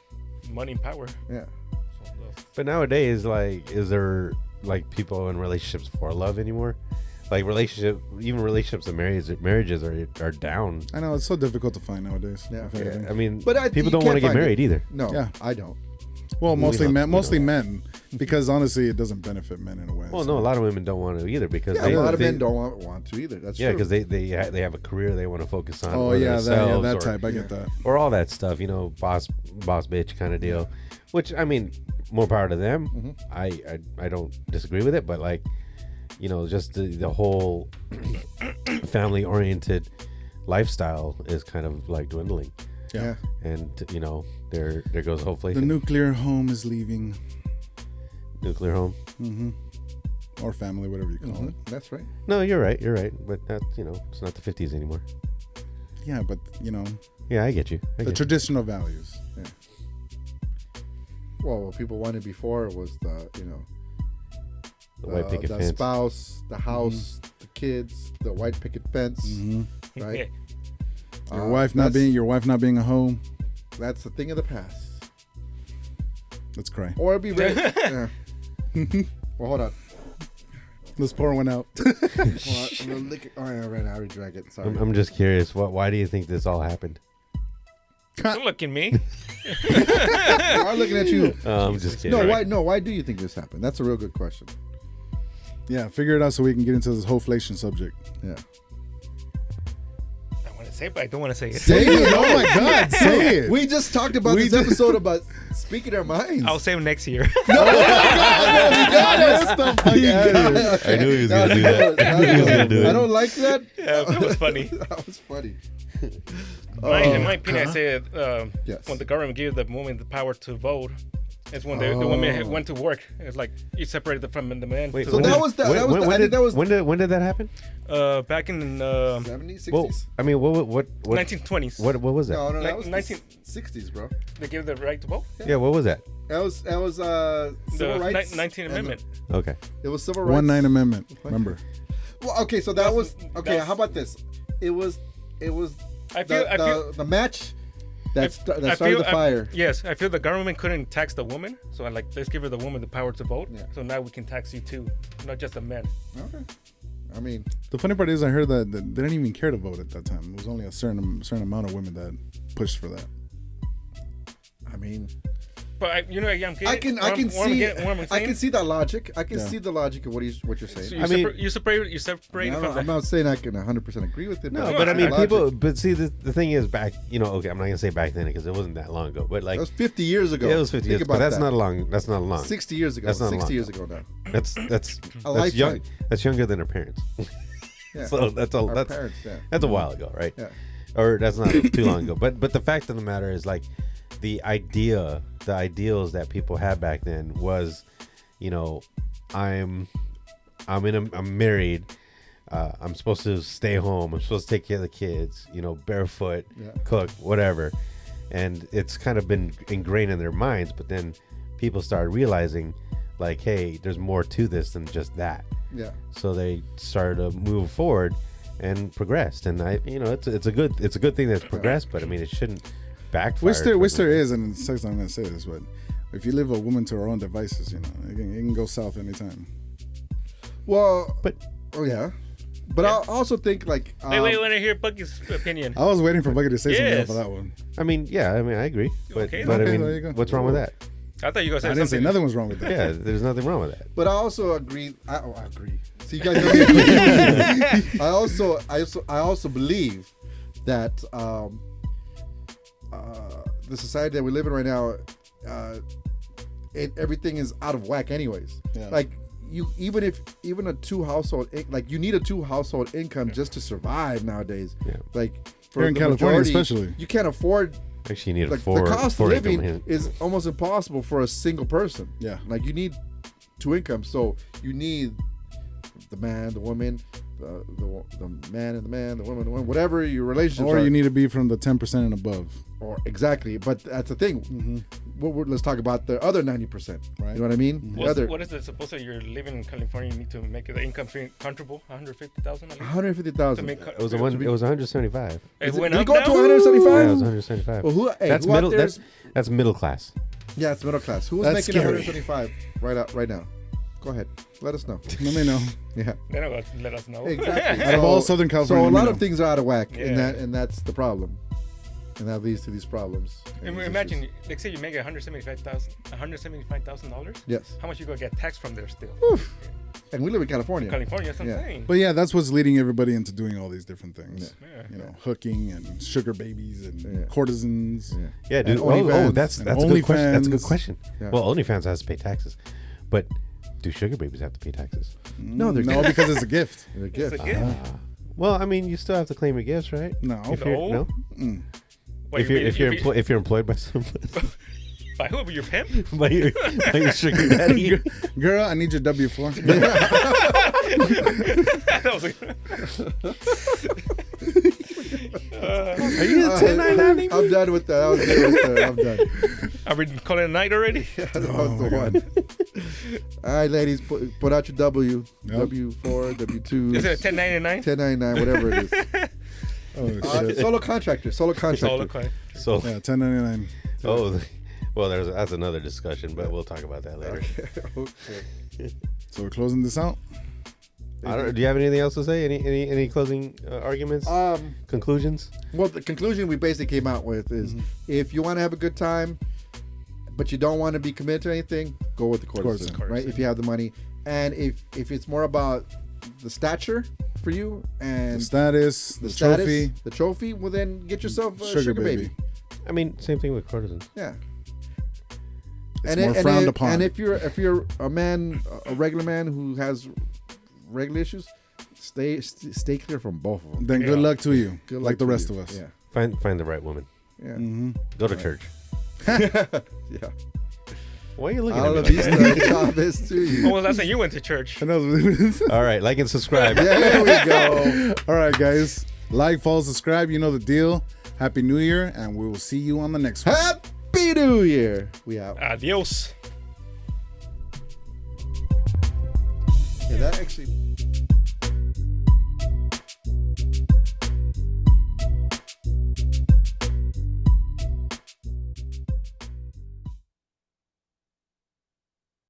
money and power. Yeah. But nowadays, like, is there like people in relationships for love anymore? Like even relationships and marriages are down. I know it's so difficult to find nowadays. Yeah. if anything. I mean, But people you don't want to can't get find married it. either. No, Yeah. I don't. Well, mostly don't- men. we Mostly don't. men, because honestly, it doesn't benefit men in a way. Well, so. no, a lot of women don't want to either because Yeah, they, a lot of they- men don't want to either. That's Yeah, true. because they have a career they want to focus on. Oh or yeah, themselves that or, type. I get that. or all that stuff. Boss bitch kind of deal. Which I mean, more power to them. I don't disagree with it, but like, just the whole family oriented lifestyle is kind of like dwindling. yeah. And there goes hopefully The nuclear home is leaving, nuclear home. or family, whatever you call it. That's right. No, you're right, but that's it's not the 50s anymore. Yeah, but Yeah, I get you. the traditional values. Well, what people wanted before was the the white picket the fence. spouse, the house, the kids, the white picket fence, right? Your wife not being a home. That's the thing of the past. Let's cry. Or be ready. Yeah. Well, hold on. Let's pour one out. Hold on. I'm gonna lick it. Oh, yeah, right. I already drank it. Sorry. I'm just curious. Why do you think this all happened? Don't look at me. I'm looking at you. I'm just kidding. No, why do you think this happened? That's a real good question. Yeah, figure it out so we can get into this whole-flation subject. Yeah. I want to say it, but I don't want to say it. Say it! Oh my God, say it! We just talked about We this did. episode about speaking our minds. I'll say it next year. Get the fuck outta here. I knew he was gonna do that. I knew he was gonna do I it. don't like that. Yeah, that was funny. That was funny. In my opinion, I say Yes. when the government gave the women the power to vote, it's when the women went to work. It's like you separated them from the men. Wait, So when that did- was the- when- that was when the- I did- think that was- when did that happen? Back in 70s, 60s? Well, I mean, what 1920s, what was that? no, that Like was 60s, bro. they gave the right to vote. Yeah, what was that? That was The civil rights. 19th and Amendment. Okay. It was civil rights. 1-9 amendment. Remember? Well, okay, so that was okay. that's- How about this? It was I feel the match that I started feel- the fire. Yes, I feel the government couldn't tax the woman, so I like let's give her the woman the power to vote. Yeah. So now we can tax you too, not just the men. Okay. I mean, The funny part is, I heard that they didn't even care to vote at that time. It was only a certain amount of women that pushed for that. But I'm getting. I can see What I can see that logic. I can Yeah. see the logic of what you're So saying. you I mean- you separate I'm from not saying I can 100% agree with it. No, No, but I mean, logic. people. But see, the thing is, back. Okay, I'm not gonna say back then because it wasn't that long ago. But like, That was 50 years ago. yeah, it was 50 Think years. about But that's that. not long. That's not long. 60 years ago. That's not 60 long. years ago now. That's A that's young. lifetime. That's younger than our parents. Yeah. So that's all. Our That's parents, yeah. that's a while ago, right? Yeah. Or that's not too long ago. But the fact of the matter is, like, the ideals that people had back then was, I'm married. I'm supposed to stay home. I'm supposed to take care of the kids. Barefoot, Yeah. cook, whatever. And it's kind of been ingrained in their minds. But then people started realizing, like, hey, there's more to this than just that. Yeah. So they started to move forward and progressed. And it's a good thing that's progressed. But I mean, it shouldn't backfired. Which there is, and sucks I'm gonna say this, but if you leave a woman to her own devices, you know, it can go south anytime. Well, But yeah. But I also think like Wait, I want to hear Bucky's opinion. I was waiting for Bucky to say something Yes. for that one. I mean, yeah, I mean, I agree. But, Okay. but Okay, I there you go. mean, what's wrong with that? I thought you were going to I say didn't say something. nothing was wrong with that. Yeah, there's nothing wrong with that. But I also agree. I agree. So you guys know I also believe that the society that we live in right now, everything is out of whack anyways. Yeah. Like you even a two household like you need a two household income just to survive nowadays. Yeah. Like for Here in the California majority, especially. you can't afford Actually, you need a like four. the cost of four living income is almost impossible for a single person. Yeah. Like you need two incomes, so you need the man, the woman, the man and the man, the woman, whatever your relationships Or are. you need to be from the 10% and above. Or exactly, but that's the thing. Let's talk about the other 90%. Right. You know what I mean? The other What is it? Suppose that you're living in California, you need to make the income comfortable, 150,000 at least. 150,000. To make It was 175. It Did went it up go up to now? 175? Yeah, it was 175. Well, that's who out middle. there is- That's middle class. yeah, it's middle class. Who's That's making scary. 175 right now? Go ahead, let us know. Let me know. Yeah, They're not going to let us know. exactly. Out of all Southern California, so a let me lot know. of things are out of whack, Yeah. and that's the problem, and that leads to these problems. I mean, imagine, like say you make $175,000. Yes, How much you gonna get taxed from there still? and we live in California. California, that's what I'm Yeah. saying. But yeah, that's what's leading everybody into doing all these different things. Yeah. You know, hooking and sugar babies and Yeah. courtesans. Yeah. Yeah, dude. And Oh, OnlyFans. that's And a good question. That's a good OnlyFans. question. Yeah. Well, OnlyFans has to pay taxes, but do sugar babies have to pay taxes? No, they're No, because it's a gift. They're a It's gift. a gift. Well, I mean, you still have to claim your gifts, right? No. If you're, No. no. What, If you're employed by someone, by who? Your pimp? by your sugar daddy. Girl, I need your W-4. That was Are you a 1099? I'm done with that. That was good right there. I'm done. Are we calling it a night already? That was the one. All right, ladies, put out your W, Yep. W4, W2, Is it a 1099? 1099, whatever it is. Oh, shit. Solo contractor. It's all okay. So, Yeah, 1099. oh, well, that's another discussion, but we'll talk about that later. Okay. So we're closing this out. I don't, do you have anything else to say? Any closing arguments? Conclusions? Well, the conclusion we basically came out with is if you want to have a good time, but you don't want to be committed to anything, go with the courtesan, Courtesan. right? If you have the money. And if it's more about the stature for you and The status, the status, trophy. the trophy, well then get yourself a Sugar sugar, baby. baby. I mean, same thing with courtesans. Yeah. It's more frowned upon. And if you're a man, a regular man who has regular issues, stay clear from both of them. Then good Yeah. luck to you, Good like luck the to rest you. of us. Yeah. Find the right woman. Yeah. Mm-hmm. Go to church. Yeah. Why are you looking All at of me? these Like that? Chavez to you. When was the last time you went to church? All right, like and subscribe. There we go. All right, guys. Like, follow, subscribe. You know the deal. Happy New Year, and we will see you on the next one. Happy New Year. We out. Adios. Yeah, that actually.